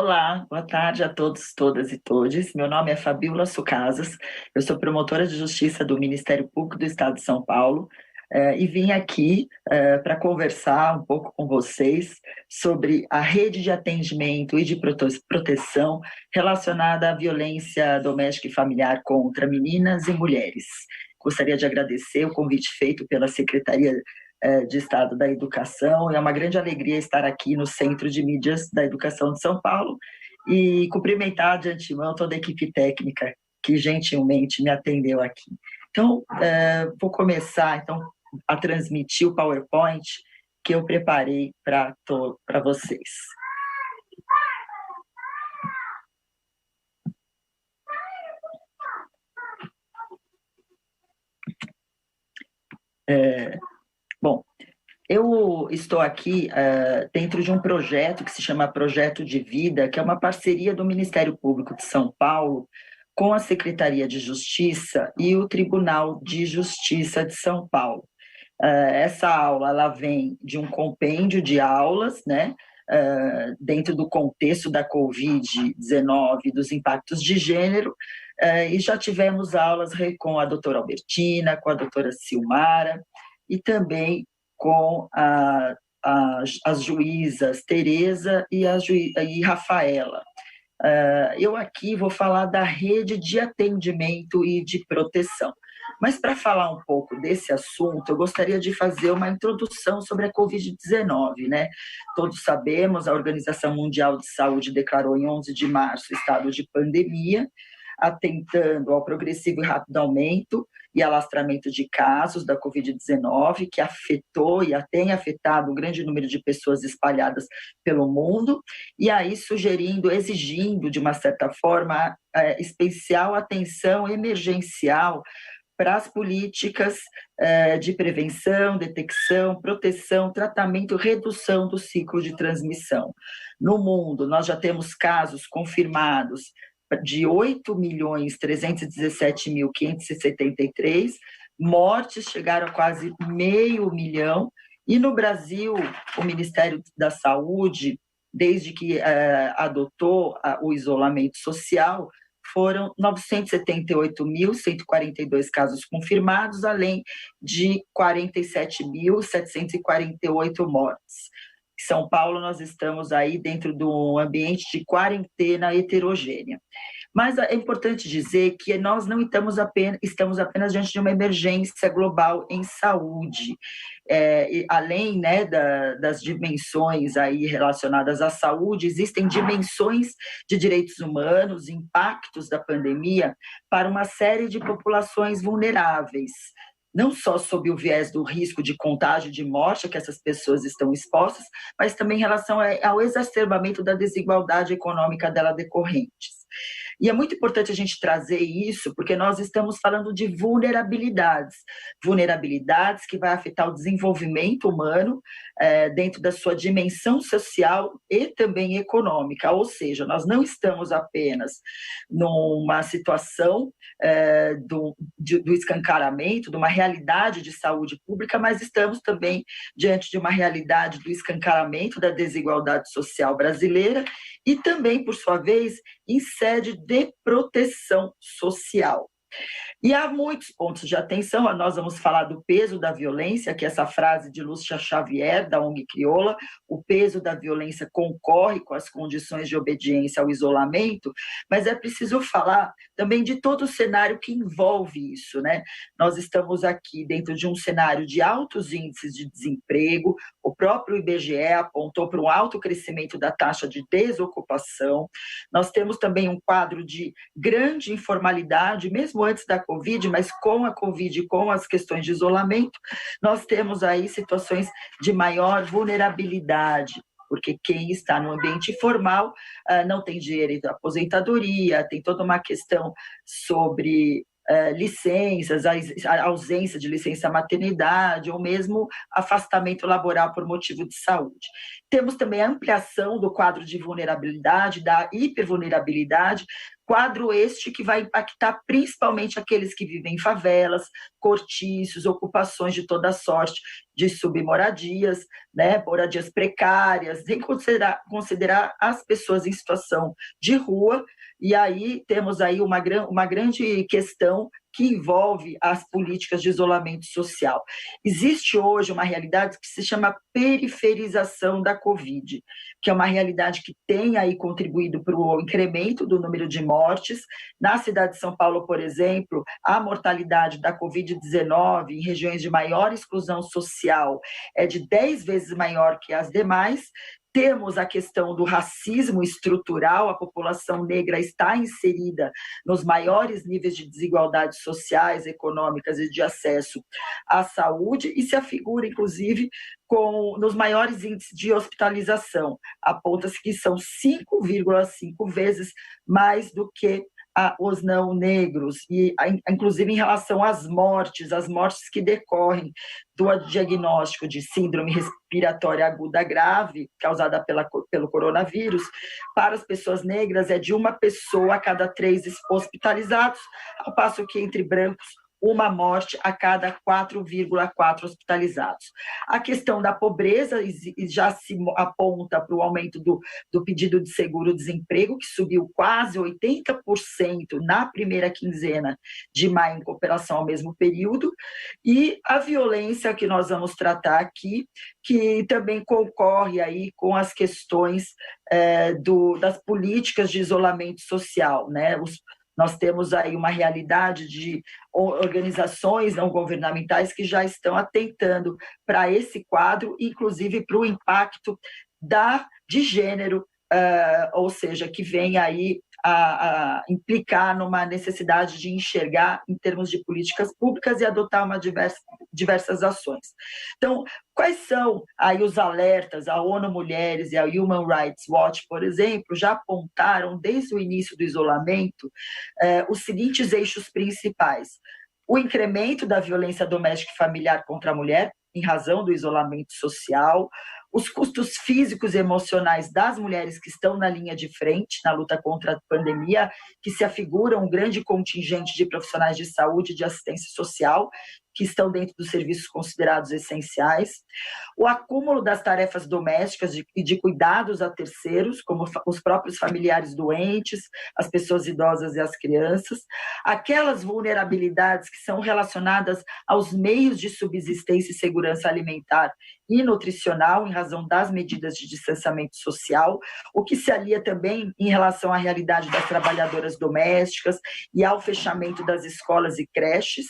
Olá, boa tarde a todos, todas e todes. Meu nome é Fabíola Sucasas, eu sou promotora de justiça do Ministério Público do Estado de São Paulo e vim aqui para conversar um pouco com vocês sobre a rede de atendimento e de proteção relacionada à violência doméstica e familiar contra meninas e mulheres. Gostaria de agradecer o convite feito pela Secretaria de Estado da Educação. É uma grande alegria estar aqui no Centro de Mídias da Educação de São Paulo e cumprimentar de antemão toda a equipe técnica que gentilmente me atendeu aqui. Então, vou começar a transmitir o PowerPoint que eu preparei para vocês. Bom, eu estou aqui dentro de um projeto que se chama Projeto de Vida, que é uma parceria do Ministério Público de São Paulo com a Secretaria de Justiça e o Tribunal de Justiça de São Paulo. Essa aula ela vem de um compêndio de aulas, né, dentro do contexto da Covid-19, dos impactos de gênero, e já tivemos aulas com a doutora Albertina, com a doutora Silmara, e também com as juízas Tereza e Rafaela. Eu aqui vou falar da rede de atendimento e de proteção. Mas para falar um pouco desse assunto, eu gostaria de fazer uma introdução sobre a Covid-19, né? Todos sabemos, a Organização Mundial de Saúde declarou em 11 de março estado de pandemia, atentando ao progressivo e rápido aumento e alastramento de casos da Covid-19, que afetou e tem afetado um grande número de pessoas espalhadas pelo mundo, e aí exigindo, de uma certa forma, especial atenção emergencial para as políticas de prevenção, detecção, proteção, tratamento, redução do ciclo de transmissão. No mundo, nós já temos casos confirmados de 8.317.573, mortes chegaram a quase 500.000, e no Brasil, o Ministério da Saúde, desde que adotou o isolamento social, foram 978.142 casos confirmados, além de 47.748 mortes. Em São Paulo, nós estamos aí dentro de um ambiente de quarentena heterogênea. Mas é importante dizer que nós não estamos apenas diante de uma emergência global em saúde. Além, né, das dimensões aí relacionadas à saúde, existem dimensões de direitos humanos, impactos da pandemia para uma série de populações vulneráveis, não só sob o viés do risco de contágio e de morte a que essas pessoas estão expostas, mas também em relação ao exacerbamento da desigualdade econômica dela decorrentes. E é muito importante a gente trazer isso, porque nós estamos falando de vulnerabilidades que vai afetar o desenvolvimento humano dentro da sua dimensão social e também econômica, ou seja, nós não estamos apenas numa situação do escancaramento, de uma realidade de saúde pública, mas estamos também diante de uma realidade do escancaramento da desigualdade social brasileira e também, por sua vez, em sede de proteção social. E há muitos pontos de atenção. Nós vamos falar do peso da violência, que é essa frase de Lúcia Xavier, da ONG Crioula: o peso da violência concorre com as condições de obediência ao isolamento, mas é preciso falar também de todo o cenário que envolve isso, né? Nós estamos aqui dentro de um cenário de altos índices de desemprego, o próprio IBGE apontou para um alto crescimento da taxa de desocupação, nós temos também um quadro de grande informalidade, mesmo antes da Covid, mas com a Covid e com as questões de isolamento, nós temos aí situações de maior vulnerabilidade, porque quem está no ambiente informal não tem direito à aposentadoria, tem toda uma questão sobre licenças, a ausência de licença maternidade ou mesmo afastamento laboral por motivo de saúde. Temos também a ampliação do quadro de vulnerabilidade, da hipervulnerabilidade, Quadro este que vai impactar principalmente aqueles que vivem em favelas, cortiços, ocupações de toda sorte, de submoradias, né, moradias precárias, sem considerar as pessoas em situação de rua. E aí temos aí uma grande questão que envolve as políticas de isolamento social. Existe hoje uma realidade que se chama periferização da Covid, que é uma realidade que tem aí contribuído para o incremento do número de mortes. Na cidade de São Paulo, por exemplo, a mortalidade da Covid-19 em regiões de maior exclusão social é de 10 vezes maior que as demais. Temos a questão do racismo estrutural, a população negra está inserida nos maiores níveis de desigualdades sociais, econômicas e de acesso à saúde, e se afigura, inclusive, nos maiores índices de hospitalização. Aponta-se que são 5,5 vezes mais do que os não negros, e inclusive em relação às mortes que decorrem do diagnóstico de síndrome respiratória aguda grave, causada pelo coronavírus, para as pessoas negras é de uma pessoa a cada 3 hospitalizados, ao passo que entre brancos, uma morte a cada 4,4 hospitalizados. A questão da pobreza já se aponta para o aumento do pedido de seguro-desemprego, que subiu quase 80% na primeira quinzena de maio, em comparação ao mesmo período, e a violência que nós vamos tratar aqui, que também concorre aí com as questões das políticas de isolamento social, né? Nós temos aí uma realidade de organizações não governamentais que já estão atentando para esse quadro, inclusive para o impacto de gênero, ou seja, que vem aí a implicar numa necessidade de enxergar em termos de políticas públicas e adotar diversas ações. Então, quais são aí os alertas? A ONU Mulheres e a Human Rights Watch, por exemplo, já apontaram desde o início do isolamento os seguintes eixos principais: o incremento da violência doméstica e familiar contra a mulher, em razão do isolamento social, os custos físicos e emocionais das mulheres que estão na linha de frente na luta contra a pandemia, que se afigura um grande contingente de profissionais de saúde e de assistência social, que estão dentro dos serviços considerados essenciais, o acúmulo das tarefas domésticas e de cuidados a terceiros, como os próprios familiares doentes, as pessoas idosas e as crianças, aquelas vulnerabilidades que são relacionadas aos meios de subsistência e segurança alimentar e nutricional, em razão das medidas de distanciamento social, o que se alia também em relação à realidade das trabalhadoras domésticas e ao fechamento das escolas e creches.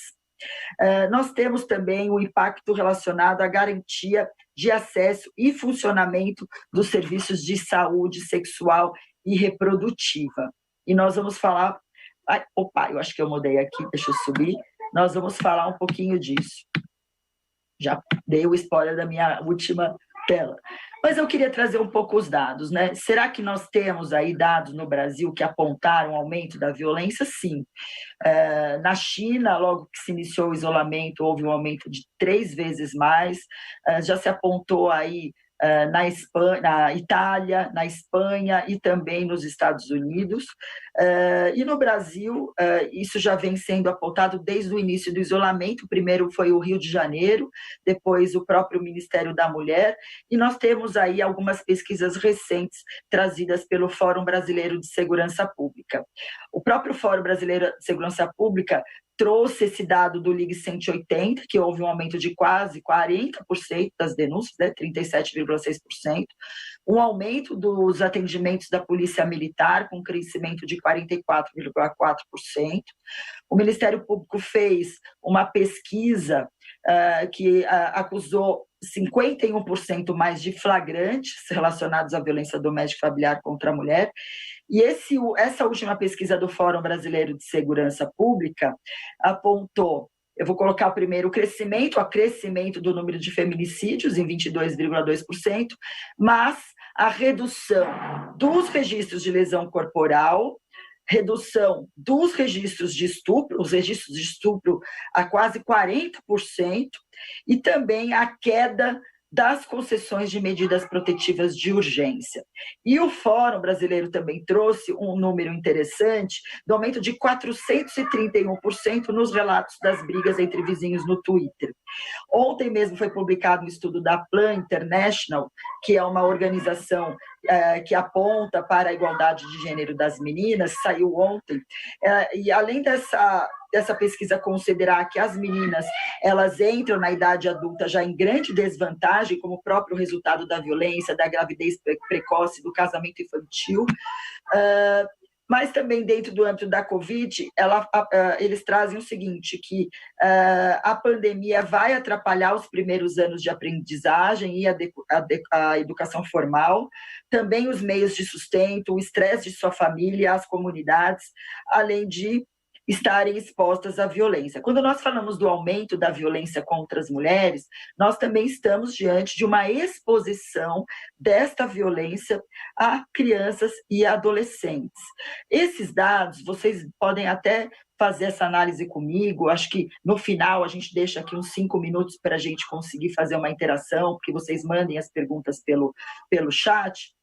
Nós temos também o impacto relacionado à garantia de acesso e funcionamento dos serviços de saúde sexual e reprodutiva. E nós vamos falar... eu acho que eu mudei aqui, deixa eu subir. Nós vamos falar um pouquinho disso. Já dei o spoiler da minha última tela. Mas eu queria trazer um pouco os dados, né? Será que nós temos aí dados no Brasil que apontaram o aumento da violência? Sim. Na China, logo que se iniciou o isolamento, houve um aumento de 3 vezes mais. Já se apontou aí na Itália, na Espanha e também nos Estados Unidos. E no Brasil, isso já vem sendo apontado desde o início do isolamento. Primeiro foi o Rio de Janeiro, depois o próprio Ministério da Mulher, e nós temos aí algumas pesquisas recentes trazidas pelo Fórum Brasileiro de Segurança Pública. O próprio Fórum Brasileiro de Segurança Pública trouxe esse dado do Ligue 180, que houve um aumento de quase 40% das denúncias, né, 37,6%, um aumento dos atendimentos da Polícia Militar, com um crescimento de 44,4%. O Ministério Público fez uma pesquisa que acusou 51% mais de flagrantes relacionados à violência doméstica e familiar contra a mulher. E essa última pesquisa do Fórum Brasileiro de Segurança Pública apontou, eu vou colocar primeiro o crescimento do número de feminicídios em 22,2%, mas a redução dos registros de lesão corporal, redução dos registros de estupro, os registros de estupro a quase 40%, e também a queda das concessões de medidas protetivas de urgência. E o Fórum Brasileiro também trouxe um número interessante do aumento de 431% nos relatos das brigas entre vizinhos no Twitter. Ontem mesmo foi publicado um estudo da Plan International, que é uma organização que aponta para a igualdade de gênero das meninas, saiu ontem, e além dessa pesquisa considerar que as meninas elas entram na idade adulta já em grande desvantagem, como o próprio resultado da violência, da gravidez precoce, do casamento infantil, mas também dentro do âmbito da Covid, eles trazem o seguinte, que a pandemia vai atrapalhar os primeiros anos de aprendizagem e a educação formal, também os meios de sustento, o estresse de sua família, as comunidades, além de estarem expostas à violência. Quando nós falamos do aumento da violência contra as mulheres, nós também estamos diante de uma exposição desta violência a crianças e adolescentes. Esses dados, vocês podem até fazer essa análise comigo, acho que no final a gente deixa aqui uns 5 minutos para a gente conseguir fazer uma interação, porque vocês mandem as perguntas pelo chat.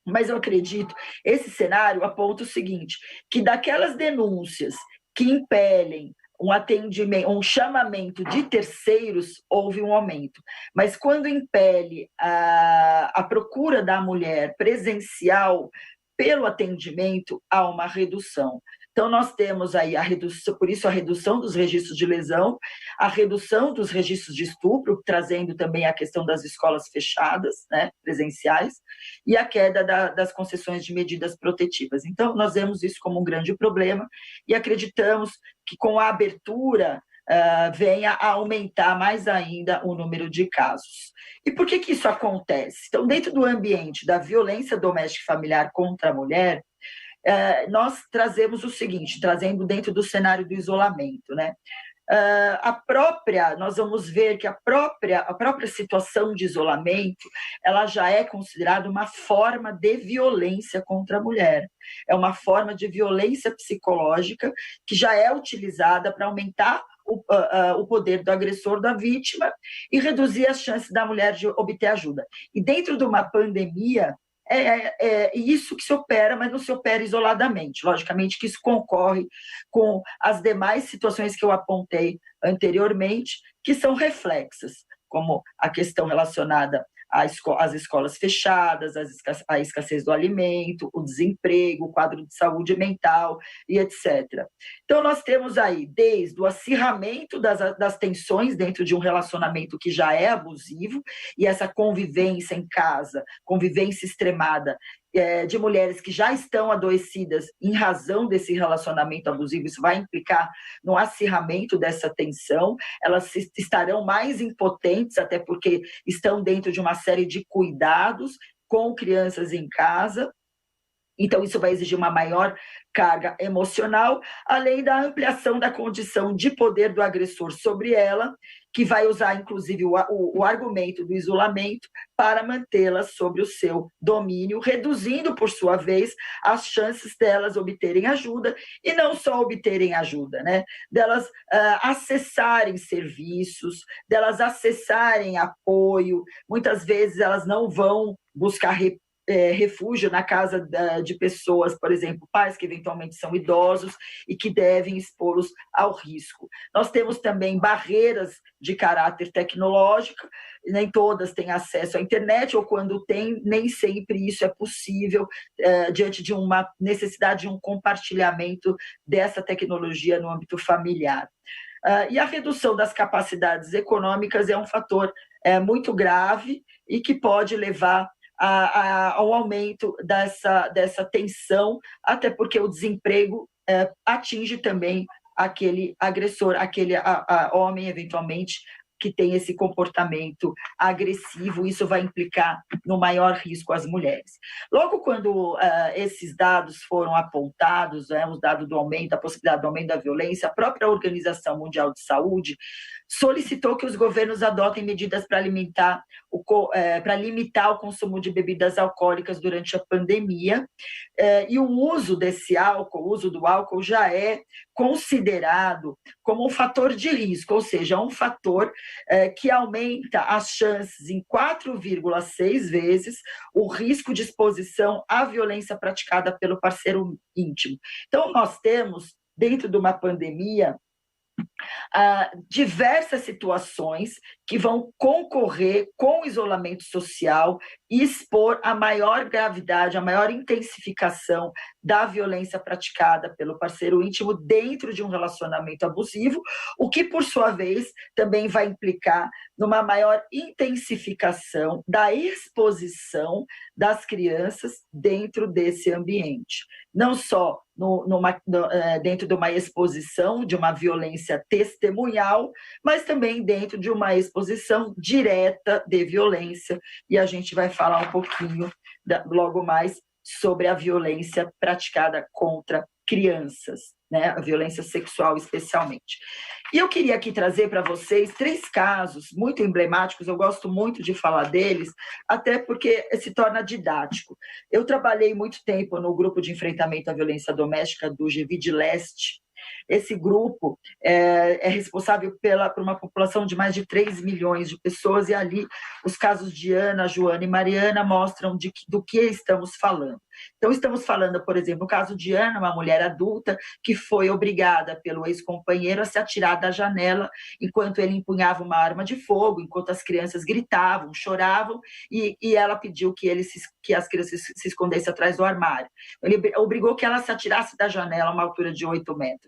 Mas eu acredito, esse cenário aponta o seguinte, que daquelas denúncias que impelem um atendimento, um chamamento de terceiros, houve um aumento. Mas quando impele a procura da mulher presencial pelo atendimento, há uma redução. Então, nós temos aí a redução, por isso a redução dos registros de lesão, a redução dos registros de estupro, trazendo também a questão das escolas fechadas, né, presenciais, e a queda das concessões de medidas protetivas. Então, nós vemos isso como um grande problema e acreditamos que com a abertura venha a aumentar mais ainda o número de casos. E por que isso acontece? Então, dentro do ambiente da violência doméstica e familiar contra a mulher, nós trazemos o seguinte, trazendo dentro do cenário do isolamento, né? Nós vamos ver que a própria situação de isolamento, ela já é considerada uma forma de violência contra a mulher. É uma forma de violência psicológica que já é utilizada para aumentar o poder do agressor da vítima e reduzir as chances da mulher de obter ajuda. E dentro de uma pandemia, isso que se opera, mas não se opera isoladamente. Logicamente que isso concorre com as demais situações que eu apontei anteriormente, que são reflexas, como a questão relacionada às escolas fechadas, a escassez do alimento, o desemprego, o quadro de saúde mental e etc. Então, nós temos aí, desde o acirramento das tensões dentro de um relacionamento que já é abusivo, e essa convivência em casa, convivência extremada, de mulheres que já estão adoecidas em razão desse relacionamento abusivo, isso vai implicar no acirramento dessa tensão, elas estarão mais impotentes, até porque estão dentro de uma série de cuidados com crianças em casa. Então, isso vai exigir uma maior carga emocional, além da ampliação da condição de poder do agressor sobre ela, que vai usar, inclusive, o argumento do isolamento para mantê-la sob o seu domínio, reduzindo, por sua vez, as chances delas obterem ajuda, e não só obterem ajuda, né? Delas acessarem serviços, delas acessarem apoio. Muitas vezes elas não vão buscar refúgio na casa de pessoas, por exemplo, pais que eventualmente são idosos e que devem expô-los ao risco. Nós temos também barreiras de caráter tecnológico, nem todas têm acesso à internet, ou quando tem, nem sempre isso é possível diante de uma necessidade de um compartilhamento dessa tecnologia no âmbito familiar. E a redução das capacidades econômicas é um fator muito grave e que pode levar ao aumento dessa tensão, até porque o desemprego atinge também aquele agressor, aquele homem, eventualmente, que tem esse comportamento agressivo. Isso vai implicar no maior risco às mulheres. Logo quando esses dados foram apontados, os dados do aumento, a possibilidade do aumento da violência, a própria Organização Mundial de Saúde solicitou que os governos adotem medidas para limitar o consumo de bebidas alcoólicas durante a pandemia, e o uso do álcool já é considerado como um fator de risco, ou seja, um fator que aumenta as chances em 4,6 vezes o risco de exposição à violência praticada pelo parceiro íntimo. Então, nós temos, dentro de uma pandemia, diversas situações que vão concorrer com o isolamento social e expor a maior gravidade, a maior intensificação da violência praticada pelo parceiro íntimo dentro de um relacionamento abusivo, o que, por sua vez, também vai implicar numa maior intensificação da exposição das crianças dentro desse ambiente. Não só dentro de uma exposição de uma violência testemunhal, mas também dentro de uma exposição direta de violência, e a gente vai falar um pouquinho logo mais sobre a violência praticada contra crianças, né? A violência sexual especialmente. E eu queria aqui trazer para vocês 3 casos muito emblemáticos, eu gosto muito de falar deles, até porque se torna didático. Eu trabalhei muito tempo no grupo de enfrentamento à violência doméstica do GVID Leste. Esse grupo é responsável por uma população de mais de 3 milhões de pessoas, e ali os casos de Ana, Joana e Mariana mostram do que estamos falando. Então, estamos falando, por exemplo, no caso de Ana, uma mulher adulta que foi obrigada pelo ex-companheiro a se atirar da janela enquanto ele empunhava uma arma de fogo, enquanto as crianças gritavam, choravam, e ela pediu que as crianças se escondessem atrás do armário. Ele obrigou que ela se atirasse da janela a uma altura de 8 metros.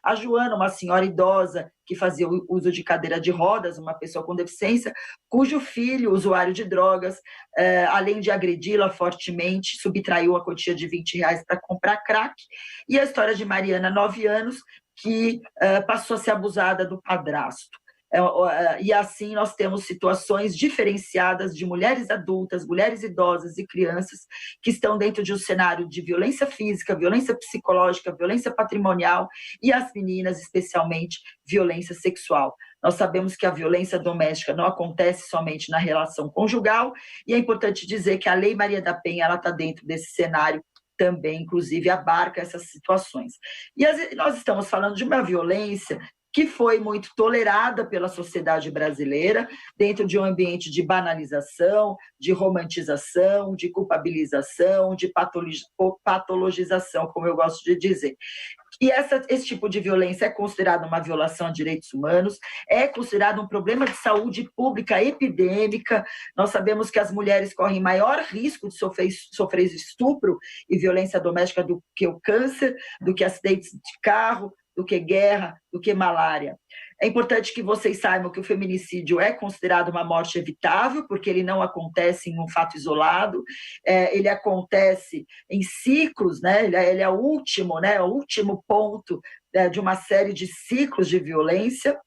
A Joana, uma senhora idosa que fazia o uso de cadeira de rodas, uma pessoa com deficiência, cujo filho, usuário de drogas, além de agredi-la fortemente, subtraiu a quantia de R$20 para comprar crack. E a história de Mariana, 9 anos, que passou a ser abusada do padrasto. E assim nós temos situações diferenciadas de mulheres adultas, mulheres idosas e crianças que estão dentro de um cenário de violência física, violência psicológica, violência patrimonial, e as meninas, especialmente, violência sexual. Nós sabemos que a violência doméstica não acontece somente na relação conjugal, e é importante dizer que a Lei Maria da Penha está dentro desse cenário também, inclusive, abarca essas situações. E nós estamos falando de uma violência que foi muito tolerada pela sociedade brasileira, dentro de um ambiente de banalização, de romantização, de culpabilização, de patologização, como eu gosto de dizer. E esse tipo de violência é considerada uma violação a direitos humanos, é considerado um problema de saúde pública epidêmica. Nós sabemos que as mulheres correm maior risco de sofrer estupro e violência doméstica do que o câncer, do que acidentes de carro, do que guerra, do que malária. É importante que vocês saibam que o feminicídio é considerado uma morte evitável, porque ele não acontece em um fato isolado, ele acontece em ciclos, né? Ele é o último ponto de uma série de ciclos de violência.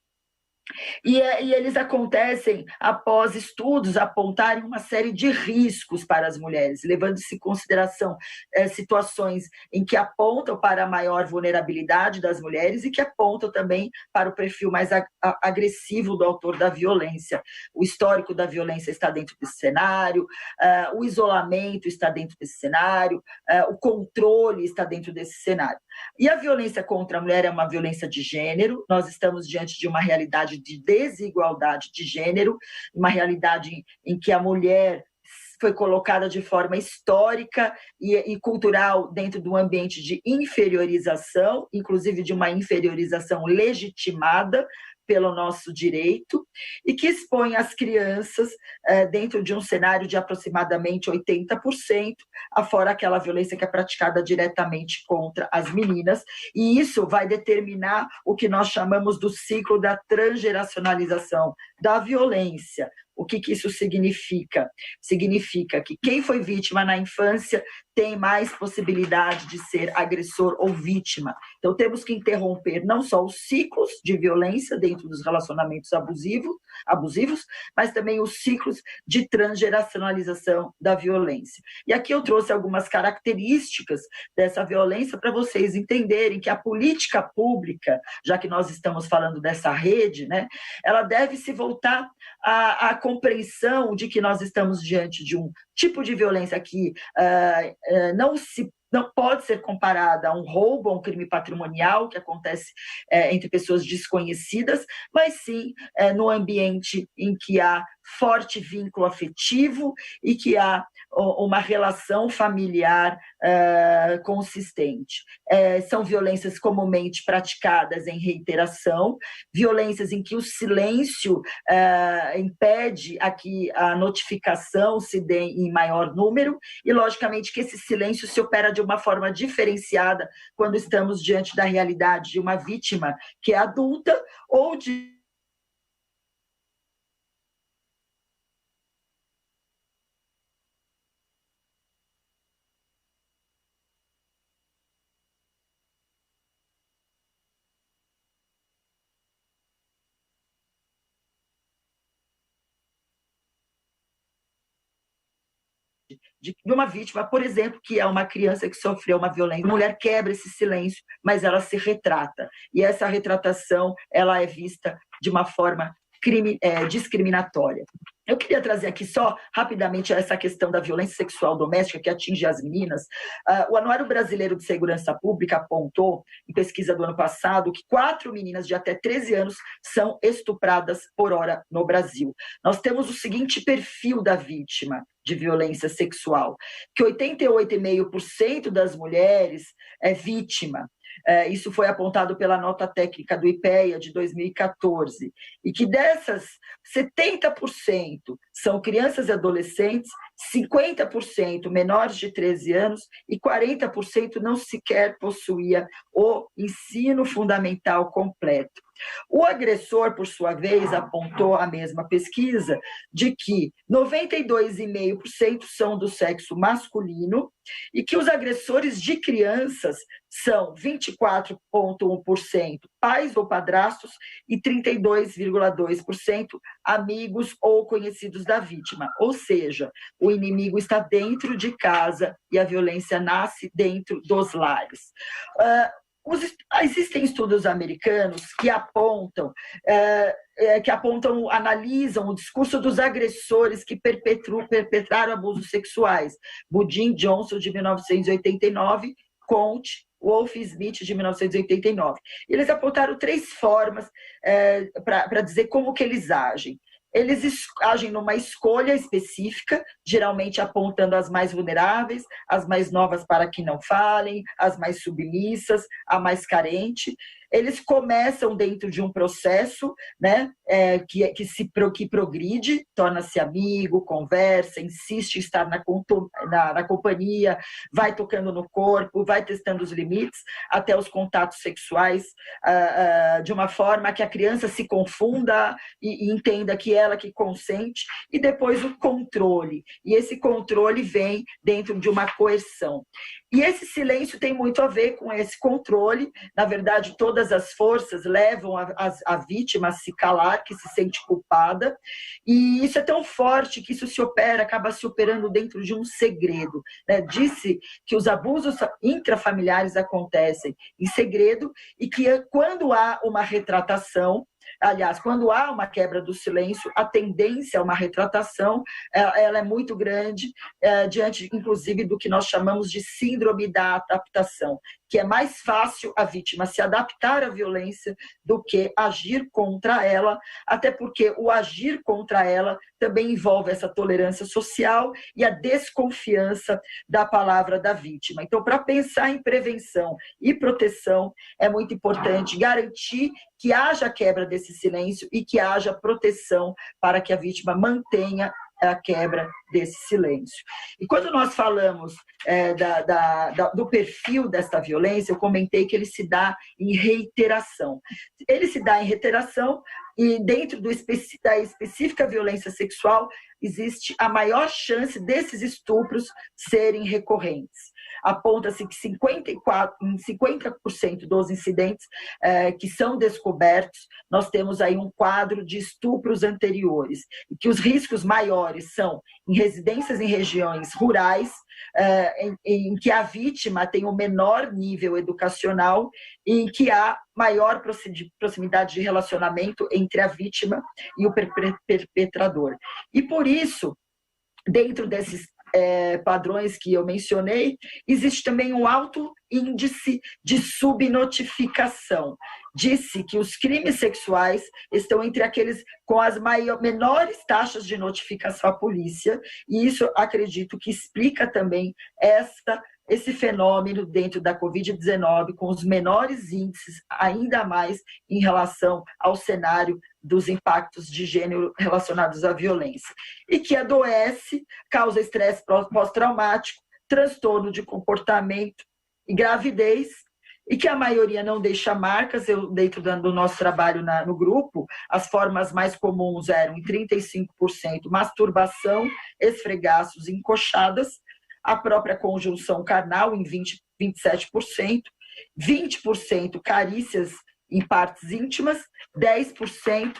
E eles acontecem após estudos apontarem uma série de riscos para as mulheres, levando-se em consideração situações em que apontam para a maior vulnerabilidade das mulheres e que apontam também para o perfil mais agressivo do autor da violência. O histórico da violência está dentro desse cenário, o isolamento está dentro desse cenário, o controle está dentro desse cenário. E a violência contra a mulher é uma violência de gênero. Nós estamos diante de uma realidade de desigualdade de gênero, uma realidade em que a mulher foi colocada de forma histórica e cultural dentro de um ambiente de inferiorização, inclusive de uma inferiorização legitimada pelo nosso direito, e que expõe as crianças dentro de um cenário de aproximadamente 80%, afora aquela violência que é praticada diretamente contra as meninas, e isso vai determinar o que nós chamamos do ciclo da transgeracionalização da violência. O que isso significa? Significa que quem foi vítima na infância tem mais possibilidade de ser agressor ou vítima. Então, temos que interromper não só os ciclos de violência dentro dos relacionamentos abusivos, mas também os ciclos de transgeracionalização da violência. E aqui eu trouxe algumas características dessa violência para vocês entenderem que a política pública, já que nós estamos falando dessa rede, né, ela deve se voltar à compreensão de que nós estamos diante de um tipo de violência que não se não pode ser comparada a um roubo, a um crime patrimonial que acontece entre pessoas desconhecidas, mas sim no ambiente em que há forte vínculo afetivo e que há uma relação familiar consistente. São violências comumente praticadas em reiteração, violências em que o silêncio impede que a notificação se dê em maior número e, logicamente, que esse silêncio se opera de uma forma diferenciada quando estamos diante da realidade de uma vítima que é adulta ou de uma vítima, por exemplo, que é uma criança que sofreu uma violência. A mulher quebra esse silêncio, mas ela se retrata. E essa retratação ela é vista de uma forma discriminatória. Eu queria trazer aqui só rapidamente essa questão da violência sexual doméstica que atinge as meninas. O Anuário Brasileiro de Segurança Pública apontou, em pesquisa do ano passado, que 4 meninas de até 13 anos são estupradas por hora no Brasil. Nós temos o seguinte perfil da vítima de violência sexual, que 88,5% das mulheres é vítima. Isso foi apontado pela nota técnica do IPEA de 2014, e que dessas 70% são crianças e adolescentes, 50% menores de 13 anos e 40% não sequer possuía o ensino fundamental completo. O agressor, por sua vez, apontou a mesma pesquisa de que 92,5% são do sexo masculino e que os agressores de crianças são 24,1% pais ou padrastos e 32,2% amigos ou conhecidos da vítima. Ou seja, o inimigo está dentro de casa e a violência nasce dentro dos lares. Existem estudos americanos que apontam, analisam o discurso dos agressores que perpetraram abusos sexuais. Budin Johnson, de 1989, Conte, Wolf Smith, de 1989. Eles apontaram 3 formas para dizer como que eles agem. Eles agem numa escolha específica, geralmente apontando as mais vulneráveis, as mais novas para que não falem, as mais submissas, a mais carente. Eles começam dentro de um processo, né, que progride, torna-se amigo, conversa, insiste em estar na companhia, vai tocando no corpo, vai testando os limites, até os contatos sexuais, de uma forma que a criança se confunda e entenda que ela que consente, e depois o controle. E esse controle vem dentro de uma coerção. E esse silêncio tem muito a ver com esse controle. Na verdade, todas as forças levam a vítima a se calar, que se sente culpada. E isso é tão forte que isso acaba se operando dentro de um segredo, né? Disse que os abusos intrafamiliares acontecem em segredo e que quando há uma retratação, aliás, quando há uma quebra do silêncio, a tendência a uma retratação ela é muito grande, diante, inclusive, do que nós chamamos de síndrome da adaptação, que é mais fácil a vítima se adaptar à violência do que agir contra ela, até porque o agir contra ela também envolve essa tolerância social e a desconfiança da palavra da vítima. Então, para pensar em prevenção e proteção, é muito importante garantir que haja quebra desse silêncio e que haja proteção para que a vítima mantenha a quebra desse silêncio. E quando nós falamos do perfil desta violência, eu comentei que ele se dá em reiteração. Ele se dá em reiteração e dentro da específica violência sexual existe a maior chance desses estupros serem recorrentes. Aponta-se que 50% dos incidentes que são descobertos, nós temos aí um quadro de estupros anteriores, e que os riscos maiores são em residências em regiões rurais, em que a vítima tem o menor nível educacional e em que há maior proximidade de relacionamento entre a vítima e o perpetrador. E por isso, dentro desses padrões que eu mencionei, existe também um alto índice de subnotificação. Disse que os crimes sexuais estão entre aqueles com as menores taxas de notificação à polícia, e isso acredito que explica também esse fenômeno dentro da Covid-19, com os menores índices, ainda mais em relação ao cenário dos impactos de gênero relacionados à violência. E que adoece, causa estresse pós-traumático, transtorno de comportamento e gravidez, e que a maioria não deixa marcas. Eu, dentro do nosso trabalho no grupo, as formas mais comuns eram em 35% masturbação, esfregaços e encoxadas, a própria conjunção carnal em 27%, 20% carícias em partes íntimas, 10%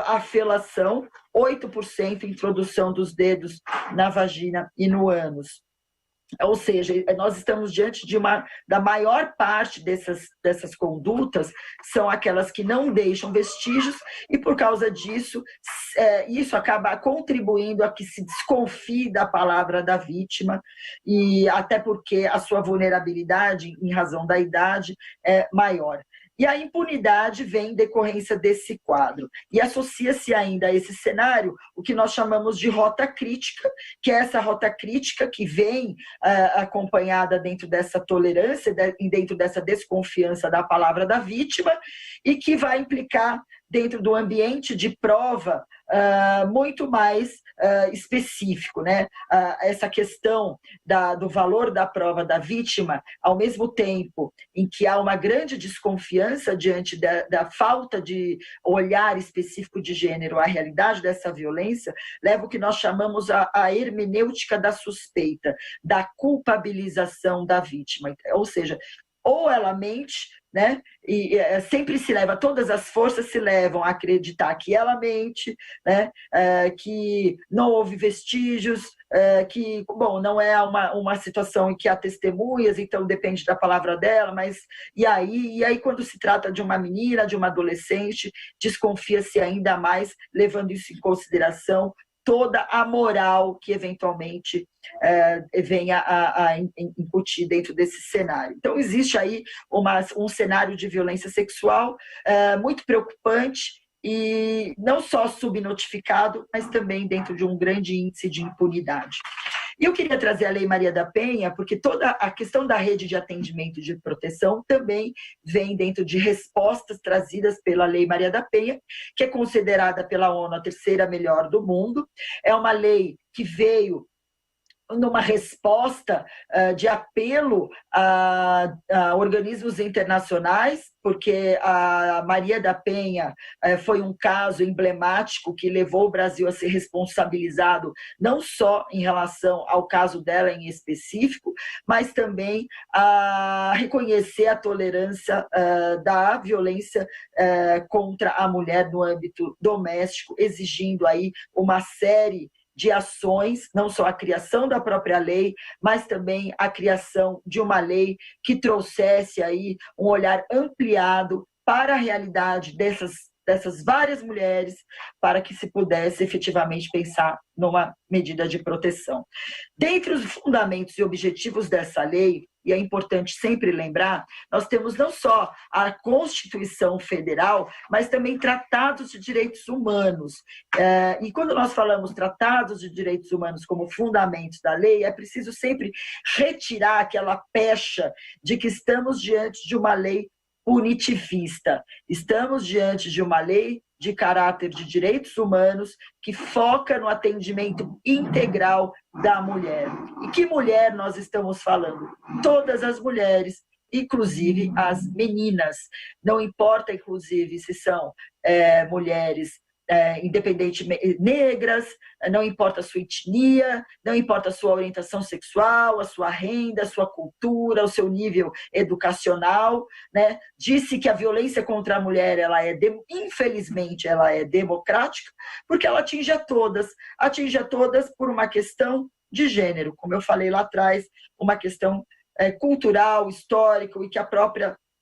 a felação, 8% introdução dos dedos na vagina e no ânus. Ou seja, nós estamos diante da maior parte dessas condutas são aquelas que não deixam vestígios, e por causa disso, isso acaba contribuindo a que se desconfie da palavra da vítima, e até porque a sua vulnerabilidade, em razão da idade, é maior. E a impunidade vem em decorrência desse quadro. E associa-se ainda a esse cenário o que nós chamamos de rota crítica, que é essa rota crítica que vem acompanhada dentro dessa tolerância, dentro dessa desconfiança da palavra da vítima, e que vai implicar, dentro do ambiente de prova, muito mais específico, né? Essa questão do valor da prova da vítima, ao mesmo tempo em que há uma grande desconfiança diante da falta de olhar específico de gênero à realidade dessa violência, leva o que nós chamamos a hermenêutica da suspeita, da culpabilização da vítima. Ou seja, ou ela mente, né? E sempre todas as forças se levam a acreditar que ela mente, né? Que não houve vestígios, que, bom, não é uma situação em que há testemunhas, então depende da palavra dela, mas e aí quando se trata de uma menina, de uma adolescente, desconfia-se ainda mais, levando isso em consideração toda a moral que eventualmente venha a incutir dentro desse cenário. Então, existe aí um cenário de violência sexual muito preocupante, e não só subnotificado, mas também dentro de um grande índice de impunidade. E eu queria trazer a Lei Maria da Penha, porque toda a questão da rede de atendimento e de proteção também vem dentro de respostas trazidas pela Lei Maria da Penha, que é considerada pela ONU a terceira melhor do mundo. É uma lei que veio numa resposta de apelo a organismos internacionais, porque a Maria da Penha foi um caso emblemático que levou o Brasil a ser responsabilizado não só em relação ao caso dela em específico, mas também a reconhecer a tolerância da violência contra a mulher no âmbito doméstico, exigindo aí uma série de ações, não só a criação da própria lei, mas também a criação de uma lei que trouxesse aí um olhar ampliado para a realidade dessas várias mulheres, para que se pudesse efetivamente pensar numa medida de proteção. Dentre os fundamentos e objetivos dessa lei, e é importante sempre lembrar, nós temos não só a Constituição Federal, mas também tratados de direitos humanos. E quando nós falamos tratados de direitos humanos como fundamentos da lei, é preciso sempre retirar aquela pecha de que estamos diante de uma lei punitivista. Estamos diante de uma lei de caráter de direitos humanos que foca no atendimento integral da mulher. E que mulher nós estamos falando? Todas as mulheres, inclusive as meninas. Não importa, inclusive, se são mulheres independentemente negras, não importa a sua etnia, não importa a sua orientação sexual, a sua renda, a sua cultura, o seu nível educacional, né? Disse que a violência contra a mulher, infelizmente, ela é democrática, porque ela atinge a todas por uma questão de gênero, como eu falei lá atrás, uma questão cultural, histórica, e que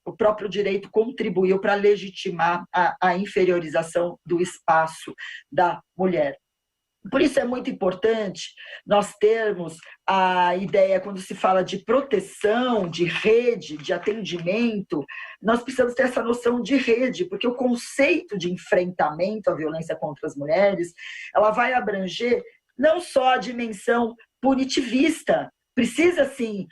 o próprio direito contribuiu para legitimar a inferiorização do espaço da mulher. Por isso é muito importante nós termos a ideia, quando se fala de proteção, de rede, de atendimento, nós precisamos ter essa noção de rede, porque o conceito de enfrentamento à violência contra as mulheres, ela vai abranger não só a dimensão punitivista, precisa sim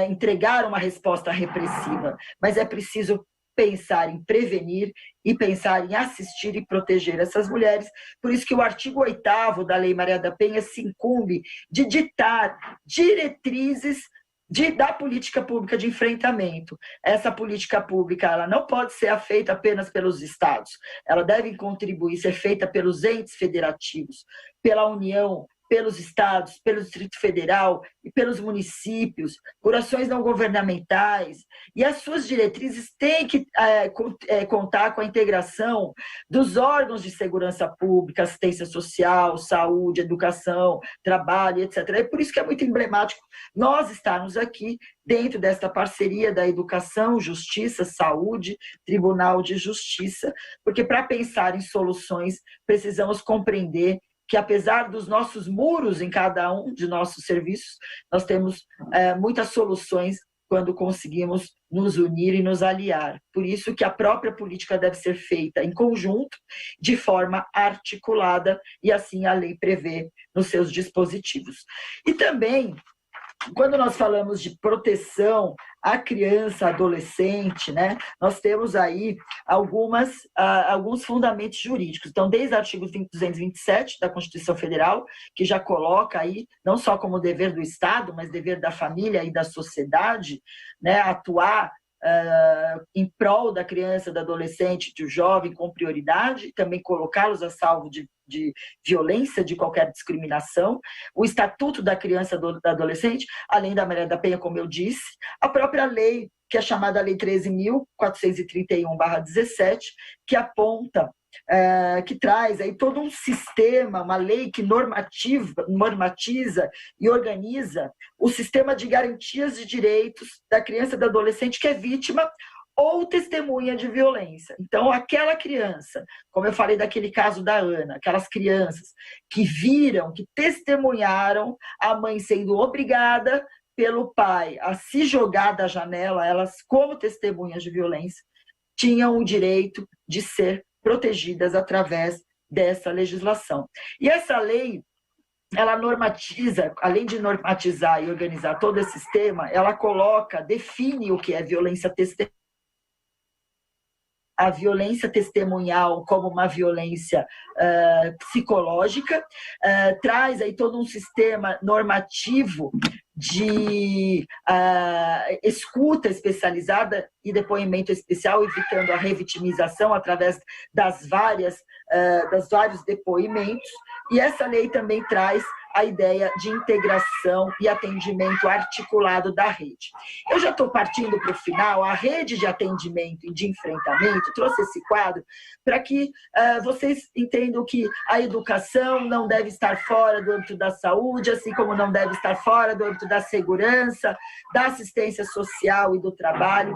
entregar uma resposta repressiva, mas é preciso pensar em prevenir e pensar em assistir e proteger essas mulheres. Por isso que o artigo 8º da Lei Maria da Penha se incumbe de ditar diretrizes da política pública de enfrentamento. Essa política pública ela não pode ser feita apenas pelos estados, ela deve contribuir, ser feita pelos entes federativos, pela União, pelos estados, pelo Distrito Federal e pelos municípios, por ações não governamentais, e as suas diretrizes têm que contar com a integração dos órgãos de segurança pública, assistência social, saúde, educação, trabalho, etc. É por isso que é muito emblemático nós estarmos aqui dentro desta parceria da educação, justiça, saúde, Tribunal de Justiça, porque para pensar em soluções precisamos compreender que apesar dos nossos muros em cada um de nossos serviços, nós temos muitas soluções quando conseguimos nos unir e nos aliar. Por isso que a própria política deve ser feita em conjunto, de forma articulada, e assim a lei prevê nos seus dispositivos. E também, quando nós falamos de proteção à criança, adolescente, né, nós temos aí alguns fundamentos jurídicos. Então, desde o artigo 227 da Constituição Federal, que já coloca aí, não só como dever do Estado, mas dever da família e da sociedade, né, atuar em prol da criança, do adolescente, do jovem com prioridade, também colocá-los a salvo de violência, de qualquer discriminação, o Estatuto da Criança e do Adolescente, além da Maria da Penha, como eu disse, a própria lei, que é chamada Lei 13.431/17, que aponta, que traz aí todo um sistema, uma lei que normatiza e organiza o sistema de garantias de direitos da criança e do adolescente que é vítima ou testemunha de violência. Então, aquela criança, como eu falei daquele caso da Ana, aquelas crianças que viram, que testemunharam a mãe sendo obrigada pelo pai a se jogar da janela, elas, como testemunhas de violência, tinham o direito de ser protegidas através dessa legislação. E essa lei, ela normatiza, além de normatizar e organizar todo esse sistema, ela define o que é violência testemunhal, a violência testemunhal como uma violência psicológica, traz aí todo um sistema normativo de escuta especializada e depoimento especial, evitando a revitimização através dos vários depoimentos. E essa lei também traz a ideia de integração e atendimento articulado da rede. Eu já estou partindo para o final, a rede de atendimento e de enfrentamento trouxe esse quadro para que vocês entendam que a educação não deve estar fora do âmbito da saúde, assim como não deve estar fora do âmbito da segurança, da assistência social e do trabalho.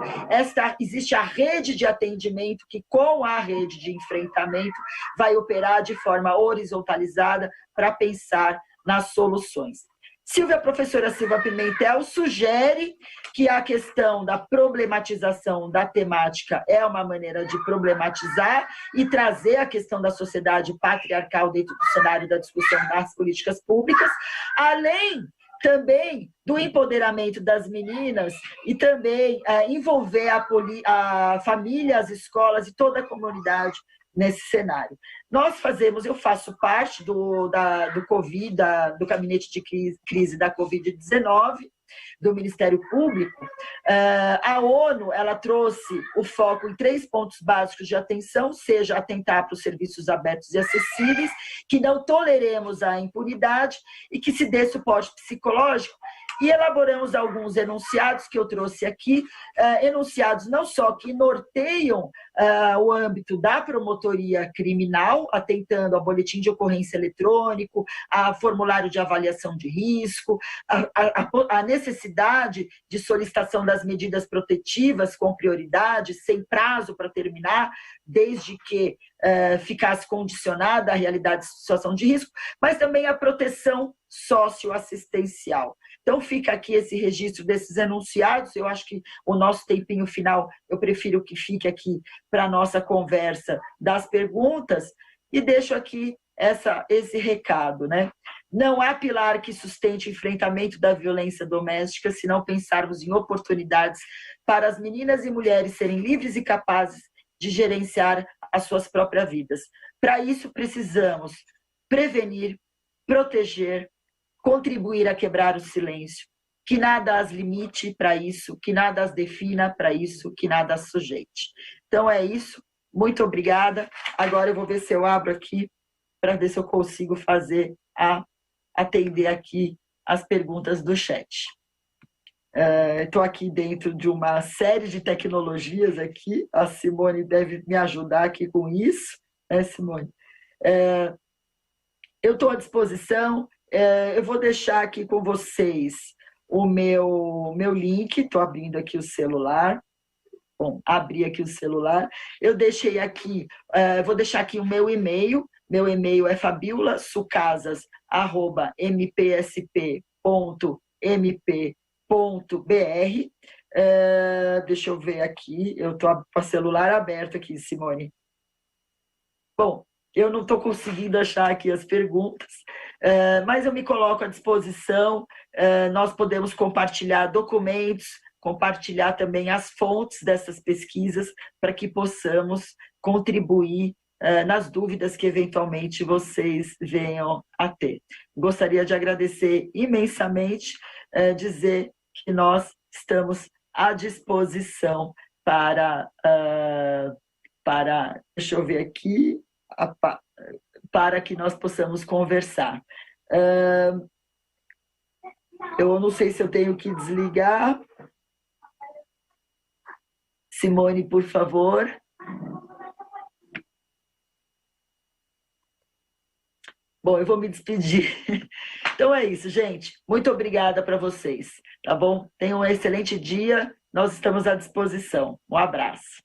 Existe a rede de atendimento que, com a rede de enfrentamento, vai operar de forma horizontalizada para pensar nas soluções. A professora Silvia Pimentel sugere que a questão da problematização da temática é uma maneira de problematizar e trazer a questão da sociedade patriarcal dentro do cenário da discussão das políticas públicas, além também do empoderamento das meninas e também envolver a família, as escolas e toda a comunidade nesse cenário. Eu faço parte do gabinete de crise da Covid-19, do Ministério Público. A ONU, ela trouxe o foco em 3 pontos básicos de atenção, seja atentar para os serviços abertos e acessíveis, que não toleremos a impunidade e que se dê suporte psicológico. E elaboramos alguns enunciados que eu trouxe aqui, enunciados não só que norteiam o âmbito da promotoria criminal, atentando ao boletim de ocorrência eletrônico, a formulário de avaliação de risco, a necessidade de solicitação das medidas protetivas com prioridade, sem prazo para terminar, desde que ficasse condicionada à realidade de situação de risco, mas também a proteção socioassistencial. Então, fica aqui esse registro desses enunciados. Eu acho que o nosso tempinho final, eu prefiro que fique aqui para a nossa conversa das perguntas, e deixo aqui esse recado, né? Não há pilar que sustente o enfrentamento da violência doméstica se não pensarmos em oportunidades para as meninas e mulheres serem livres e capazes de gerenciar as suas próprias vidas. Para isso, precisamos prevenir, proteger, contribuir a quebrar o silêncio, que nada as limite para isso, que nada as defina para isso, que nada as sujeite. Então é isso, muito obrigada. Agora eu vou ver se eu abro aqui para ver se eu consigo atender aqui as perguntas do chat. Estou aqui dentro de uma série de tecnologias aqui, a Simone deve me ajudar aqui com isso, né, Simone? Eu estou à disposição, eu vou deixar aqui com vocês o meu link, estou abrindo aqui o celular. Bom, abri aqui o celular. Eu deixei aqui, vou deixar aqui o meu e-mail é fabiula.sucasas@mpsp.mp.br. Deixa eu ver aqui, eu estou com o celular aberto aqui, Simone. Bom, eu não estou conseguindo achar aqui as perguntas, mas eu me coloco à disposição. Nós podemos compartilhar documentos, compartilhar também as fontes dessas pesquisas para que possamos contribuir nas dúvidas que eventualmente vocês venham a ter. Gostaria de agradecer imensamente, dizer que nós estamos à disposição para deixa eu ver aqui, para que nós possamos conversar. Eu não sei se eu tenho que desligar. Simone, por favor. Bom, eu vou me despedir. Então é isso, gente. Muito obrigada para vocês, tá bom? Tenham um excelente dia. Nós estamos à disposição. Um abraço.